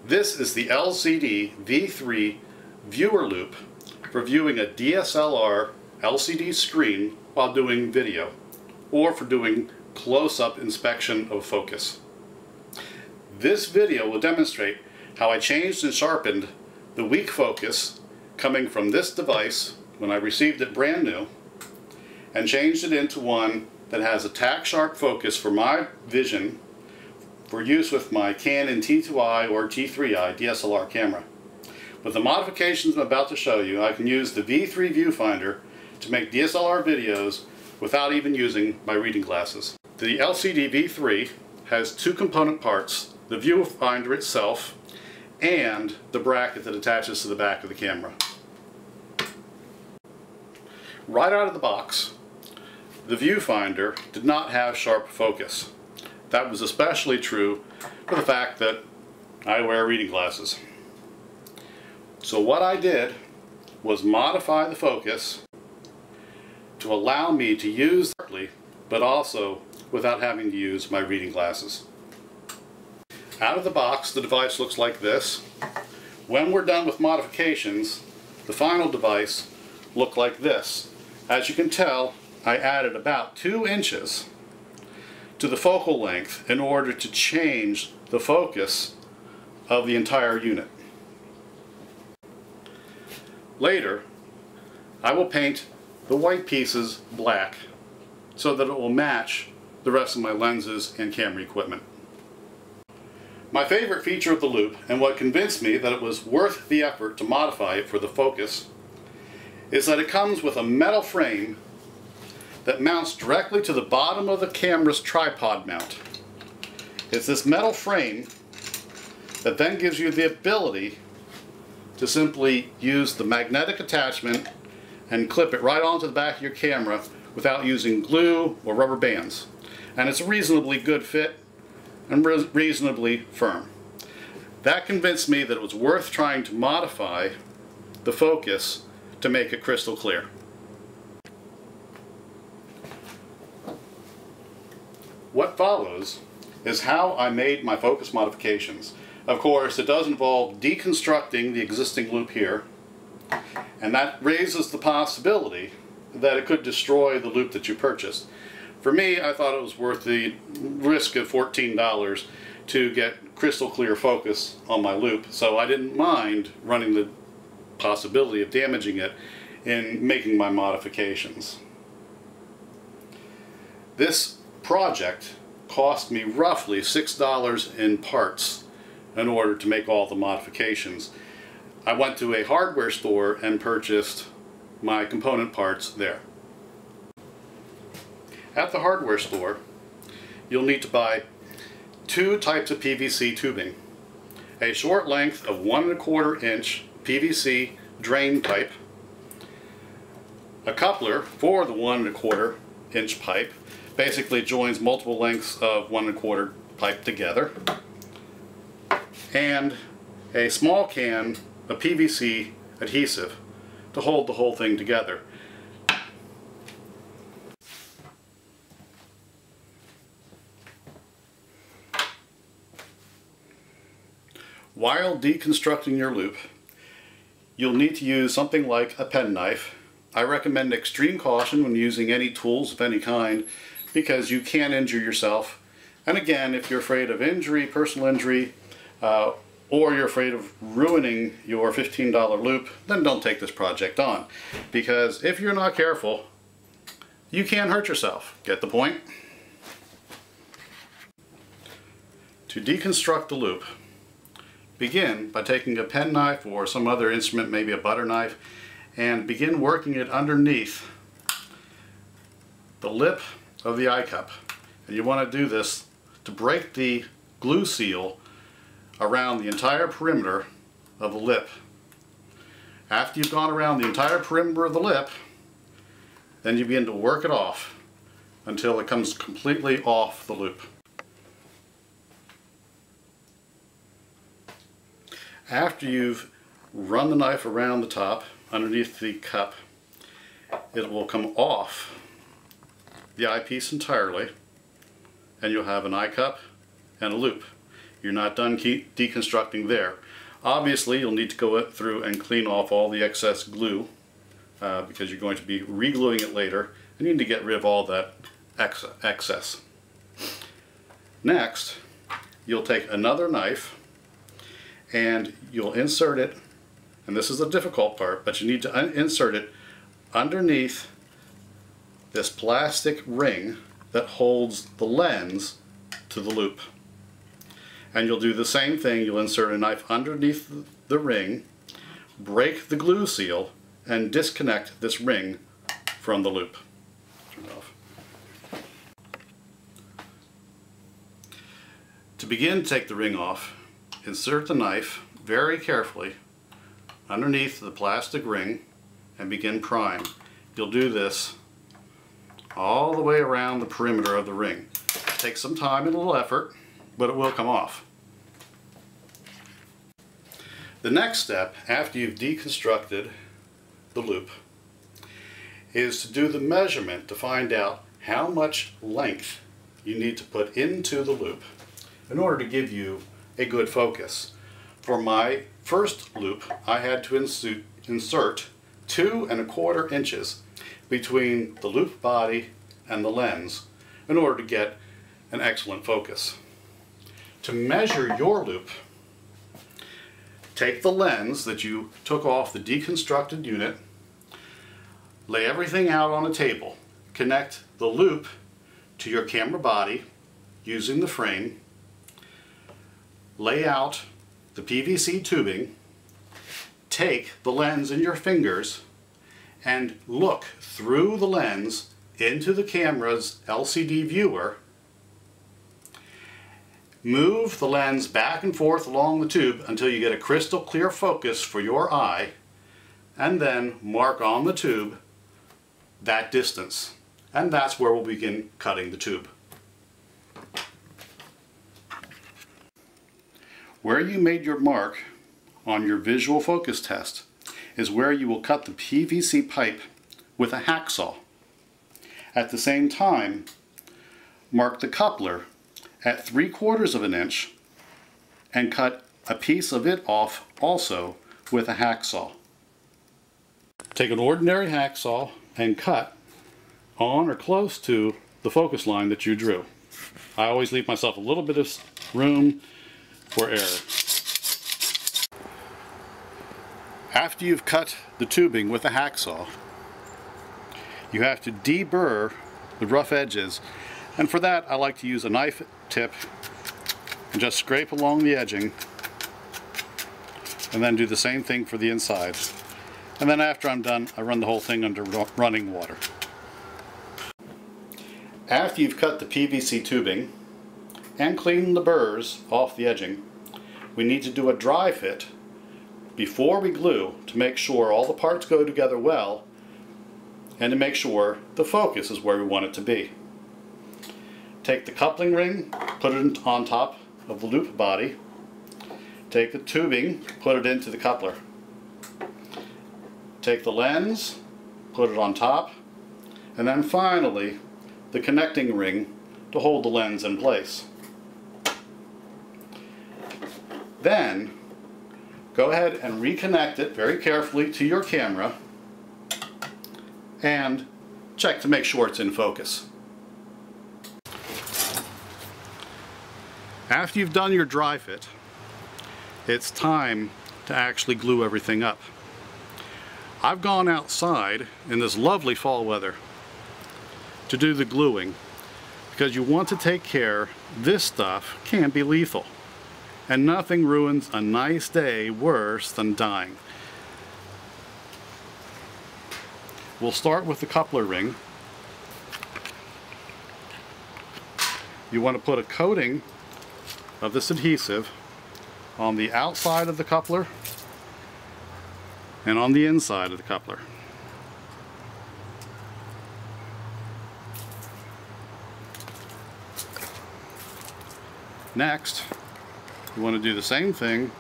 This is the LCD V3 viewer loupe for viewing a DSLR LCD screen while doing video, or for doing close-up inspection of focus. This video will demonstrate how I changed and sharpened the weak focus coming from this device when I received it brand new, and changed it into one that has a tack sharp focus for my vision for use with my Canon T2i or T3i DSLR camera. With the modifications I'm about to show you, I can use the V3 viewfinder to make DSLR videos without even using my reading glasses. The LCD V3 has two component parts: the viewfinder itself and the bracket that attaches to the back of the camera. Right out of the box, the viewfinder did not have sharp focus. That was especially true for the fact that I wear reading glasses. So what I did was modify the focus to allow me to use it, but also without having to use my reading glasses. Out of the box, the device looks like this. When we're done with modifications, the final device looked like this. As you can tell, I added about 2 inches to the focal length in order to change the focus of the entire unit. Later, I will paint the white pieces black so that it will match the rest of my lenses and camera equipment. My favorite feature of the loupe, and what convinced me that it was worth the effort to modify it for the focus, is that it comes with a metal frame that mounts directly to the bottom of the camera's tripod mount. It's this metal frame that then gives you the ability to simply use the magnetic attachment and clip it right onto the back of your camera without using glue or rubber bands. And it's a reasonably good fit and reasonably firm. That convinced me that it was worth trying to modify the focus to make it crystal clear. What follows is how I made my focus modifications. Of course, it does involve deconstructing the existing loupe here, and that raises the possibility that it could destroy the loupe that you purchased. For me, I thought it was worth the risk of $14 to get crystal clear focus on my loupe, so I didn't mind running the possibility of damaging it in making my modifications. This project cost me roughly $6 in parts in order to make all the modifications. I went to a hardware store and purchased my component parts there. At the hardware store, you'll need to buy 2 types of PVC tubing: a short length of 1 1/4 inch PVC drain pipe, a coupler for the 1 1/4 inch pipe, basically joins multiple lengths of 1 1/4 pipe together, and a small can of PVC adhesive to hold the whole thing together. While deconstructing your loupe, you'll need to use something like a penknife. I recommend extreme caution when using any tools of any kind, because you can injure yourself. And again, if you're afraid of injury, personal injury, or you're afraid of ruining your $15 loupe, then don't take this project on. Because if you're not careful, you can hurt yourself. Get the point? To deconstruct the loupe, begin by taking a penknife or some other instrument, maybe a butter knife, and begin working it underneath the lip of the eye cup. And you want to do this to break the glue seal around the entire perimeter of the lip. After you've gone around the entire perimeter of the lip, then you begin to work it off until it comes completely off the loupe. After you've run the knife around the top underneath the cup, it will come off the eyepiece entirely, and you'll have an eye cup and a loupe. You're not done deconstructing there. Obviously, you'll need to go through and clean off all the excess glue because you're going to be re-gluing it later. You need to get rid of all that excess. Next, you'll take another knife and you'll insert it, and this is the difficult part, but you need to insert it underneath this plastic ring that holds the lens to the loupe. And you'll do the same thing. You'll insert a knife underneath the ring, break the glue seal, and disconnect this ring from the loupe. Turn it off. To begin to take the ring off, insert the knife very carefully underneath the plastic ring and begin prying. You'll do this all the way around the perimeter of the ring. It takes some time and a little effort, but it will come off. The next step, after you've deconstructed the loupe, is to do the measurement to find out how much length you need to put into the loupe in order to give you a good focus. For my first loupe, I had to insert 2 1/4 inches between the loupe body and the lens in order to get an excellent focus. To measure your loupe, take the lens that you took off the deconstructed unit, lay everything out on a table, connect the loupe to your camera body using the frame, lay out the PVC tubing, take the lens in your fingers and look through the lens into the camera's LCD viewer. Move the lens back and forth along the tube until you get a crystal clear focus for your eye, and then mark on the tube that distance. And that's where we'll begin cutting the tube. Where you made your mark on your visual focus test is where you will cut the PVC pipe with a hacksaw. At the same time, mark the coupler at 3/4 of an inch and cut a piece of it off also with a hacksaw. Take an ordinary hacksaw and cut on or close to the focus line that you drew. I always leave myself a little bit of room for error. After you've cut the tubing with a hacksaw, you have to deburr the rough edges, and for that I like to use a knife tip and just scrape along the edging, and then do the same thing for the inside. And then after I'm done, I run the whole thing under running water. After you've cut the PVC tubing and cleaned the burrs off the edging, we need to do a dry fit before we glue to make sure all the parts go together well and to make sure the focus is where we want it to be. Take the coupling ring, put it on top of the loupe body, take the tubing, put it into the coupler. Take the lens, put it on top, and then finally the connecting ring to hold the lens in place. Then go ahead and reconnect it very carefully to your camera and check to make sure it's in focus. After you've done your dry fit, it's time to actually glue everything up. I've gone outside in this lovely fall weather to do the gluing because you want to take care. This stuff can be lethal, and nothing ruins a nice day worse than dying. We'll start with the coupler ring. You want to put a coating of this adhesive on the outside of the coupler and on the inside of the coupler. Next, you want to do the same thing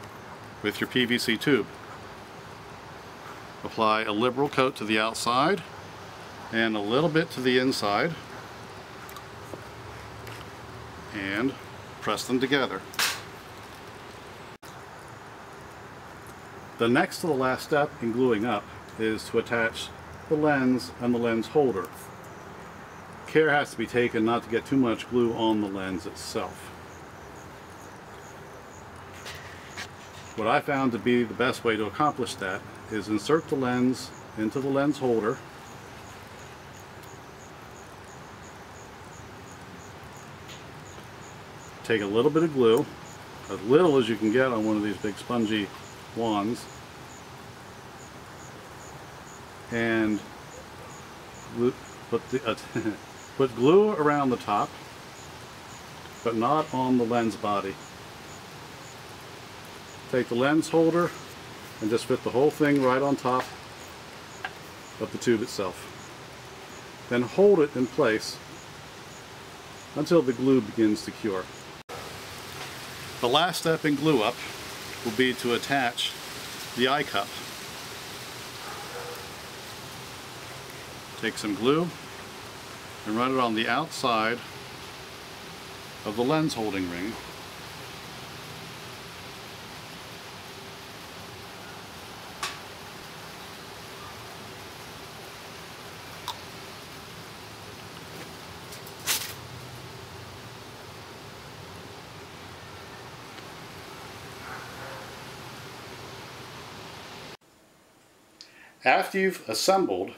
with your PVC tube. Apply a liberal coat to the outside and a little bit to the inside and press them together. The next to the last step in gluing up is to attach the lens and the lens holder. Care has to be taken not to get too much glue on the lens itself. What I found to be the best way to accomplish that is insert the lens into the lens holder, take a little bit of glue, as little as you can get on one of these big spongy wands, and put glue around the top, but not on the lens body. Take the lens holder and just fit the whole thing right on top of the tube itself. Then hold it in place until the glue begins to cure. The last step in glue up will be to attach the eye cup. Take some glue and run it on the outside of the lens holding ring. After you've assembled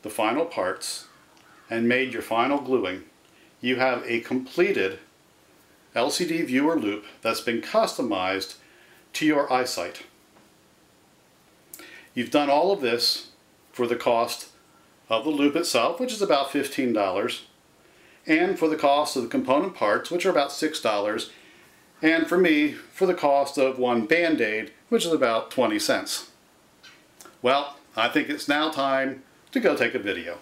the final parts and made your final gluing, you have a completed LCD viewer loupe that's been customized to your eyesight. You've done all of this for the cost of the loupe itself, which is about $15, and for the cost of the component parts, which are about $6, and for me, for the cost of one Band-Aid, which is about 20 cents. Well, I think it's now time to go take a video.